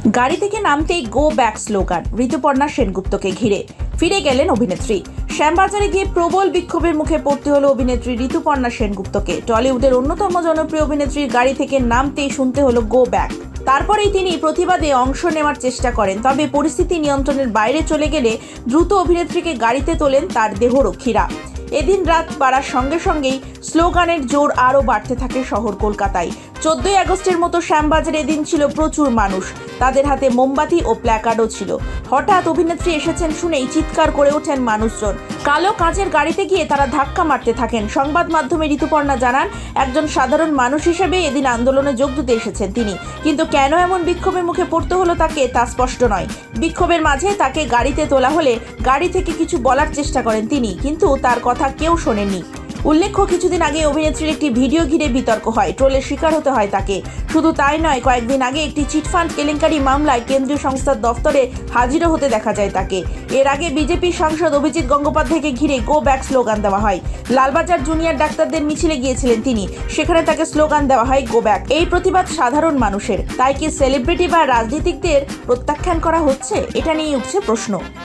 গাড়ি থেকে নামতেই গো ব্যাক স্লোগান ঋতুপর্ণা সেনগুপ্তকে ঘিরে ফিরে গেলেন অভিনেত্রী। শ্যামবাজারে গিয়ে প্রবল বিক্ষোভের মুখে পড়তে হলো অভিনেত্রী ঋতুপর্ণা সেনগুপ্তকে। টলিউডের অন্যতম জনপ্রিয় অভিনেত্রীর গাড়ি থেকে নামতেই শুনতে হলো গো ব্যাক। তারপরেই তিনি প্রতিবাদে অংশ নেওয়ার চেষ্টা করেন, তবে পরিস্থিতি নিয়ন্ত্রণের বাইরে চলে গেলে দ্রুত অভিনেত্রীকে গাড়িতে তোলেন তার দেহরক্ষীরা। এদিন রাত বাড়ার সঙ্গে সঙ্গেই স্লোগানের জোর আরও বাড়তে থাকে শহর কলকাতায়। 14ই আগস্টের মতো শ্যামবাজারে এদিন ছিল প্রচুর মানুষ, তাদের হাতে মোমবাতি ও প্ল্যাকার্ডও ছিল। হঠাৎ অভিনেত্রী এসেছেন শুনেই চিৎকার করে ওঠেন মানুষজন। কালো কাঁচের গাড়িতে গিয়ে তারা ধাক্কা মারতে থাকেন। সংবাদ মাধ্যমে ঋতুপর্ণা জানান, একজন সাধারণ মানুষ হিসেবে এদিন আন্দোলনে যোগ দিতে এসেছেন তিনি, কিন্তু কেন এমন বিক্ষোভের মুখে পড়তে হলো তাকে তা স্পষ্ট নয়। বিক্ষোভের মাঝে তাকে গাড়িতে তোলা হলে গাড়ি থেকে কিছু বলার চেষ্টা করেন তিনি, কিন্তু তার কথা কেউ শোনেননি। উল্লেখ্য, কিছুদিন আগে অভিনেত্রীর একটি ভিডিও ঘিরে বিতর্ক হয়, ট্রোলের শিকার হতে হয় তাকে। শুধু তাই নয়, কয়েকদিন আগে একটি চিটফান্ড কেলেঙ্কারি মামলায় কেন্দ্রীয় সংস্থার দফতরে হাজিরও হতে দেখা যায় তাকে। এর আগে বিজেপি সাংসদ অভিজিৎ গঙ্গোপাধ্যায়কে ঘিরে গো ব্যাক স্লোগান দেওয়া হয়। লালবাজার জুনিয়র ডাক্তারদের মিছিলে গিয়েছিলেন তিনি, সেখানে তাকে স্লোগান দেওয়া হয় গো ব্যাক। এই প্রতিবাদ সাধারণ মানুষের, তাই কি সেলিব্রিটি বা রাজনীতিকদের প্রত্যাখ্যান করা হচ্ছে? এটা নিয়ে উঠছে প্রশ্ন।